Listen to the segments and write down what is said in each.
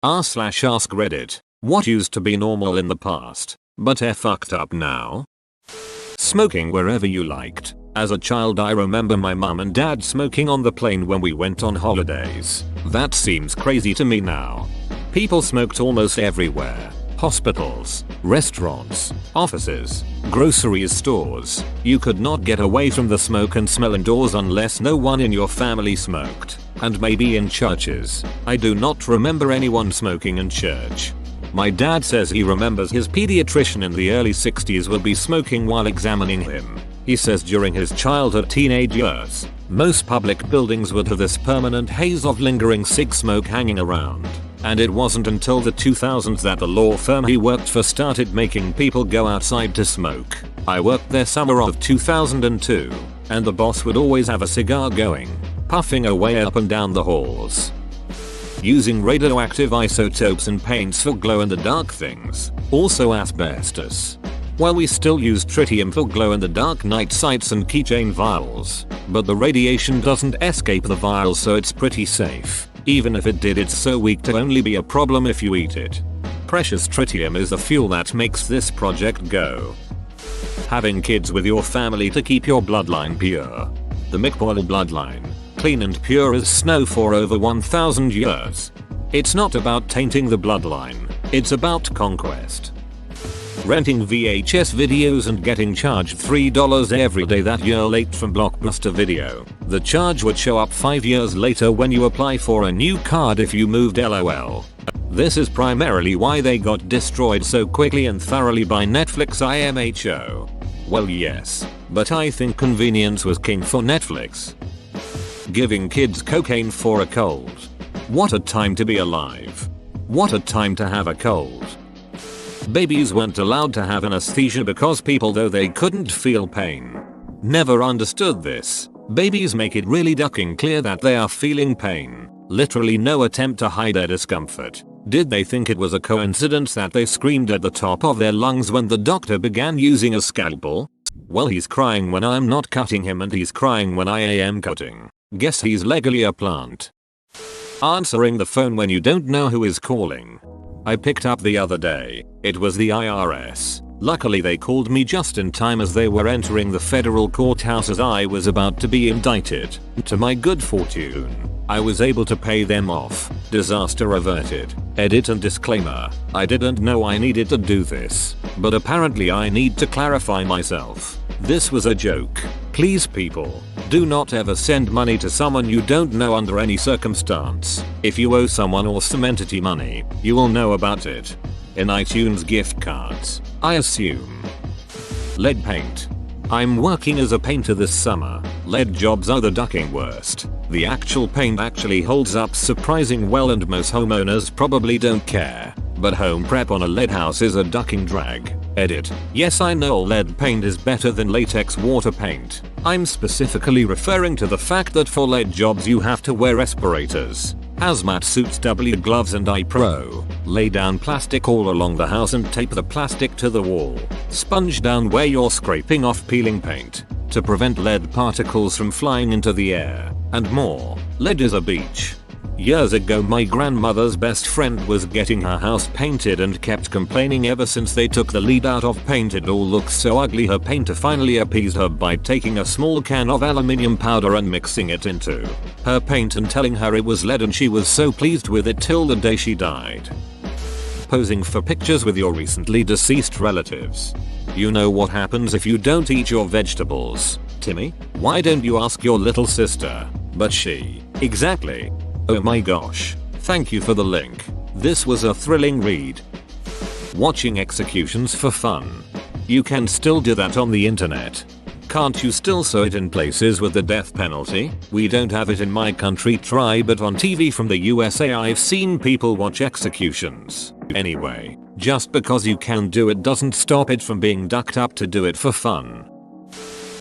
r/ask Reddit. What used to be normal in the past, but fucked up now? Smoking wherever you liked. As a child I remember my mum and dad smoking on the plane when we went on holidays. That seems crazy to me now. People smoked almost everywhere. Hospitals, restaurants, offices, grocery stores. You could not get away from the smoke and smell indoors unless no one in your family smoked. And maybe in churches. I do not remember anyone smoking in church. My dad says he remembers his pediatrician in the early 60s would be smoking while examining him. He says during his childhood teenage years, most public buildings would have this permanent haze of lingering cig smoke hanging around. And it wasn't until the 2000s that the law firm he worked for started making people go outside to smoke. I worked there summer of 2002, and the boss would always have a cigar going, puffing away up and down the halls. Using radioactive isotopes and paints for glow-in-the-dark things, also asbestos. Well, we still use tritium for glow-in-the-dark night sights and keychain vials, but the radiation doesn't escape the vial, so it's pretty safe. Even if it did, it's so weak to only be a problem if you eat it. Precious tritium is the fuel that makes this project go. Having kids with your family to keep your bloodline pure. The McPoyle bloodline, clean and pure as snow for over 1000 years. It's not about tainting the bloodline, it's about conquest. Renting VHS videos and getting charged $3 every day that year late from Blockbuster Video. The charge would show up 5 years later when you apply for a new card if you moved, LOL. This is primarily why they got destroyed so quickly and thoroughly by Netflix IMHO. Well, yes, but I think convenience was king for Netflix. Giving kids cocaine for a cold. What a time to be alive. What a time to have a cold. Babies weren't allowed to have anesthesia because people though they couldn't feel pain. Never understood this. Babies make it really ducking clear that they are feeling pain. Literally no attempt to hide their discomfort. Did they think it was a coincidence that they screamed at the top of their lungs when the doctor began using a scalpel? Well, he's crying when I'm not cutting him and he's crying when I am cutting. Guess he's legally a plant. Answering the phone when you don't know who is calling. I picked up the other day. It was the IRS. Luckily they called me just in time as they were entering the federal courthouse as I was about to be indicted. To my good fortune, I was able to pay them off. Disaster averted. Edit and disclaimer. I didn't know I needed to do this, but apparently I need to clarify myself. This was a joke. Please people, do not ever send money to someone you don't know under any circumstance. If you owe someone or some entity money, you will know about it. In iTunes gift cards, I assume. Lead paint. I'm working as a painter this summer. Lead jobs are the ducking worst. The actual paint actually holds up surprising well and most homeowners probably don't care. But home prep on a lead house is a ducking drag. Edit. Yes, I know lead paint is better than latex water paint. I'm specifically referring to the fact that for lead jobs you have to wear respirators, hazmat suits, W gloves and eye pro. Lay down plastic all along the house and tape the plastic to the wall. Sponge down where you're scraping off peeling paint to prevent lead particles from flying into the air, and more. Lead is a beach. Years ago my grandmother's best friend was getting her house painted and kept complaining ever since they took the lead out of paint it all looks so ugly. Her painter finally appeased her by taking a small can of aluminium powder and mixing it into her paint and telling her it was lead, and she was so pleased with it till the day she died. Posing for pictures with your recently deceased relatives. You know what happens if you don't eat your vegetables, Timmy? Why don't you ask your little sister? But she. Exactly. Oh my gosh. Thank you for the link. This was a thrilling read. Watching executions for fun. You can still do that on the internet. Can't you still saw it in places with the death penalty? We don't have it in my country, try, but on TV from the USA I've seen people watch executions. Anyway, just because you can do it doesn't stop it from being ducked up to do it for fun.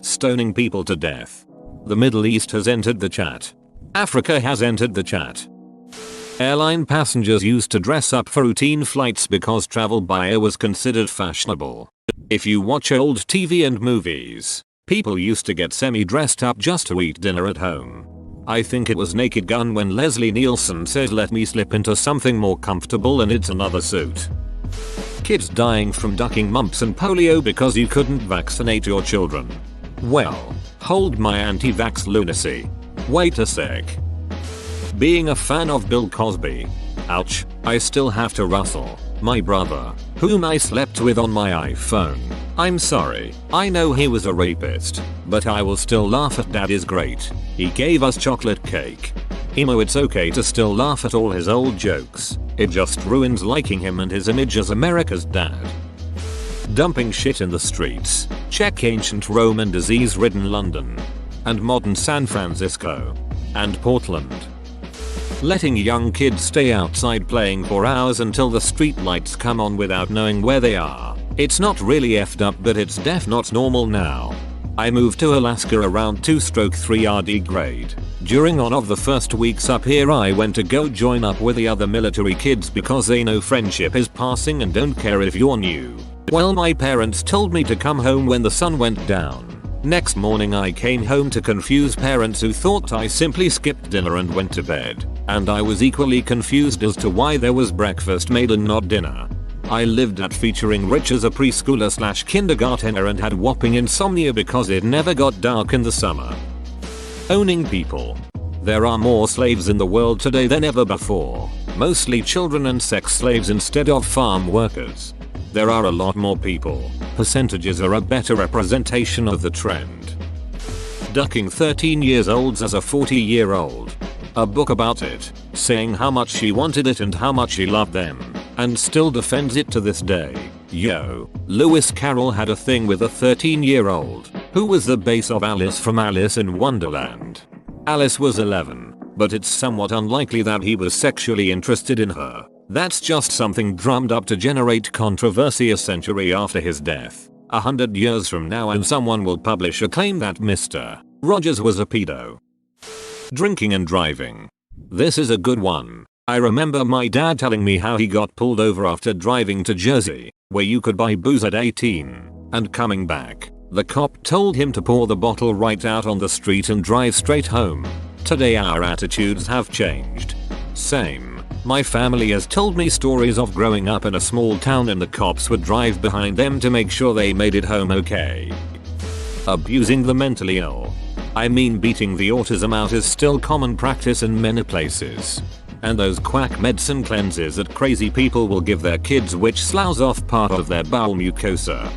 Stoning people to death. The Middle East has entered the chat. Africa has entered the chat. Airline passengers used to dress up for routine flights because travel by air was considered fashionable. If you watch old TV and movies, people used to get semi-dressed up just to eat dinner at home. I think it was Naked Gun when Leslie Nielsen said let me slip into something more comfortable and it's another suit. Kids dying from ducking mumps and polio because you couldn't vaccinate your children. Well, hold my anti-vax lunacy. Wait a sec. Being a fan of Bill Cosby. Ouch, I still have to Russell, my brother, whom I slept with on my iPhone. I'm sorry, I know he was a rapist, but I will still laugh at Dad is great. He gave us chocolate cake. Emo, it's okay to still laugh at all his old jokes. It just ruins liking him and his image as America's dad. Dumping shit in the streets. Check ancient Rome and disease-ridden London. And modern San Francisco. And Portland. Letting young kids stay outside playing for hours until the street lights come on without knowing where they are. It's not really effed up, but it's def not normal now. I moved to Alaska around 2/3 RD grade. During one of the first weeks up here I went to go join up with the other military kids because they know friendship is passing and don't care if you're new. Well, my parents told me to come home when the sun went down. Next morning I came home to confuse parents who thought I simply skipped dinner and went to bed. And I was equally confused as to why there was breakfast made and not dinner. I lived at featuring Rich as a preschooler/kindergartner and had whopping insomnia because it never got dark in the summer. Owning people. There are more slaves in the world today than ever before. Mostly children and sex slaves instead of farm workers. There are a lot more people. Percentages are a better representation of the trend. Ducking 13-year-olds as a 40-year-old. A book about it, saying how much she wanted it and how much she loved them, and still defends it to this day. Yo, Lewis Carroll had a thing with a 13-year-old, who was the base of Alice from Alice in Wonderland. Alice was 11, but it's somewhat unlikely that he was sexually interested in her. That's just something drummed up to generate controversy a century after his death. 100 years from now and someone will publish a claim that Mr. Rogers was a pedo. Drinking and driving. This is a good one. I remember my dad telling me how he got pulled over after driving to Jersey, where you could buy booze at 18, and coming back, the cop told him to pour the bottle right out on the street and drive straight home. Today our attitudes have changed. Same. My family has told me stories of growing up in a small town and the cops would drive behind them to make sure they made it home okay. Abusing the mentally ill. I mean, beating the autism out is still common practice in many places. And those quack medicine cleanses that crazy people will give their kids which sloughs off part of their bowel mucosa.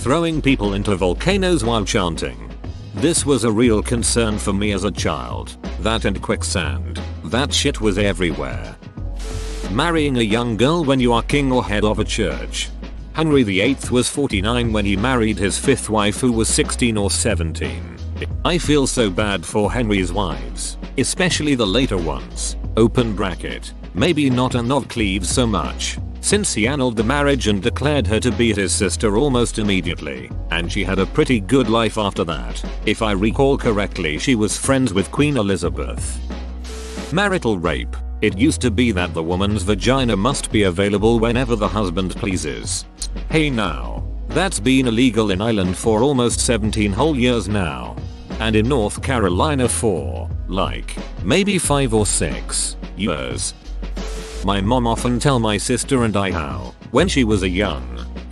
Throwing people into volcanoes while chanting. This was a real concern for me as a child. That and quicksand. That shit was everywhere. Marrying a young girl when you are king or head of a church. Henry VIII was 49 when he married his fifth wife who was 16 or 17. I feel so bad for Henry's wives, especially the later ones. Open bracket. Maybe not Anne of Cleves so much, since he annulled the marriage and declared her to be his sister almost immediately, and she had a pretty good life after that. If I recall correctly, she was friends with Queen Elizabeth. Marital rape. It used to be that the woman's vagina must be available whenever the husband pleases. Hey now. That's been illegal in Ireland for almost 17 whole years now. And in North Carolina for, like, maybe 5 or 6 years. My mom often tell my sister and I how, when she was a young,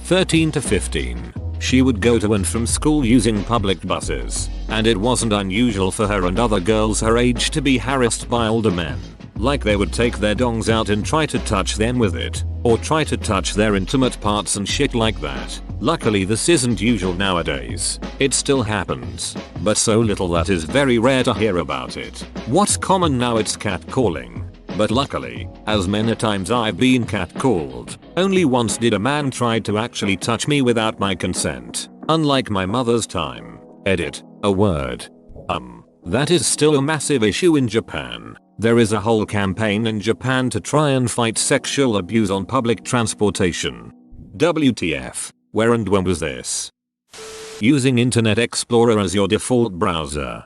13 to 15, she would go to and from school using public buses, and it wasn't unusual for her and other girls her age to be harassed by older men. Like they would take their dongs out and try to touch them with it, or try to touch their intimate parts and shit like that. Luckily this isn't usual nowadays. It still happens, but so little that is very rare to hear about it. What's common now, it's catcalling. But luckily, as many times I've been catcalled, only once did a man try to actually touch me without my consent. Unlike my mother's time. Edit. A word. That is still a massive issue in Japan. There is a whole campaign in Japan to try and fight sexual abuse on public transportation. WTF. Where and when was this? Using Internet Explorer as your default browser.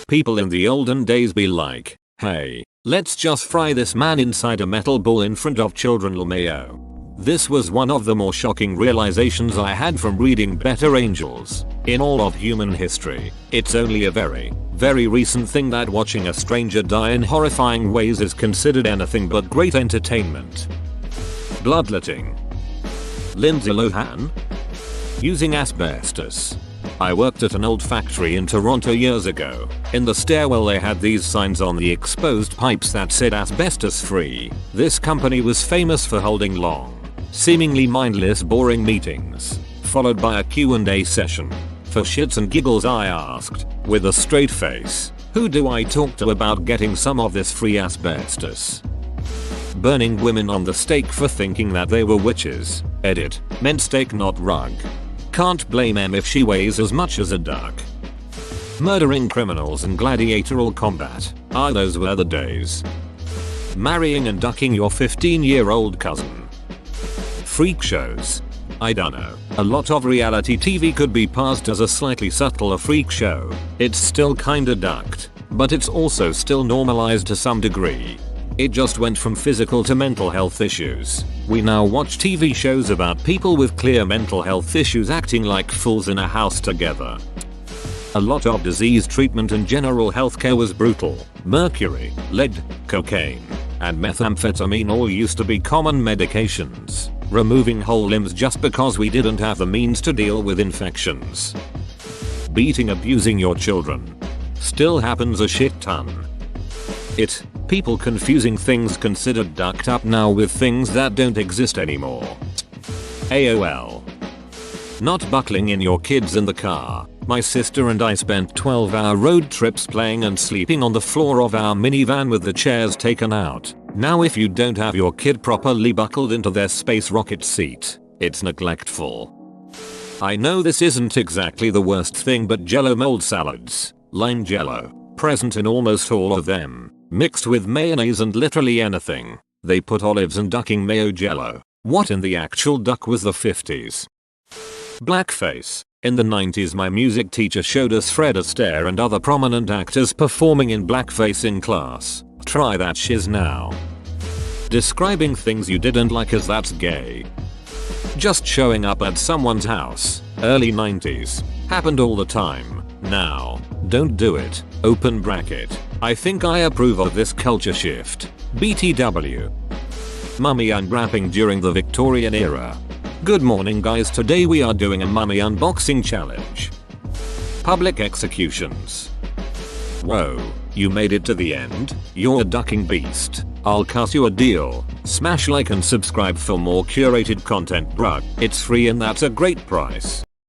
People in the olden days be like, hey, let's just fry this man inside a metal ball in front of children LMAO. This was one of the more shocking realizations I had from reading Better Angels. In all of human history, it's only a very, very recent thing that watching a stranger die in horrifying ways is considered anything but great entertainment. Bloodletting. Lindsay Lohan? Using asbestos. I worked at an old factory in Toronto years ago. In the stairwell they had these signs on the exposed pipes that said asbestos free. This company was famous for holding long, seemingly mindless boring meetings, followed by a Q&A session. For shits and giggles I asked, with a straight face, who do I talk to about getting some of this free asbestos? Burning women on the stake for thinking that they were witches. Edit, meant steak not rug. Can't blame em if she weighs as much as a duck. Murdering criminals in gladiatorial combat. Ah, those were the days. Marrying and ducking your 15-year-old cousin. Freak shows. I dunno. A lot of reality TV could be passed as a slightly subtler freak show. It's still kinda ducked, but it's also still normalized to some degree. It just went from physical to mental health issues. We now watch TV shows about people with clear mental health issues acting like fools in a house together. A lot of disease treatment and general healthcare was brutal. Mercury, lead, cocaine, and methamphetamine all used to be common medications. Removing whole limbs just because we didn't have the means to deal with infections. Beating, abusing your children. Still happens a shit ton. People confusing things considered ducked up now with things that don't exist anymore. AOL. Not buckling in your kids in the car. My sister and I spent 12-hour road trips playing and sleeping on the floor of our minivan with the chairs taken out. Now if you don't have your kid properly buckled into their space rocket seat, it's neglectful. I know this isn't exactly the worst thing, but Jello mold salads, lime jello, present in almost all of them. Mixed with mayonnaise and literally anything. They put olives and ducking mayo jello. What in the actual duck was the 50s? Blackface. In the 90s my music teacher showed us Fred Astaire and other prominent actors performing in blackface in class. Try that shiz now. Describing things you didn't like as that's gay. Just showing up at someone's house. Early 90s. Happened all the time. Now, don't do it. Open bracket. I think I approve of this culture shift. BTW. Mummy unwrapping during the Victorian era. Good morning guys, today we are doing a mummy unboxing challenge. Public executions. Whoa, you made it to the end? You're a ducking beast. I'll cut you a deal. Smash like and subscribe for more curated content bruh. It's free and that's a great price.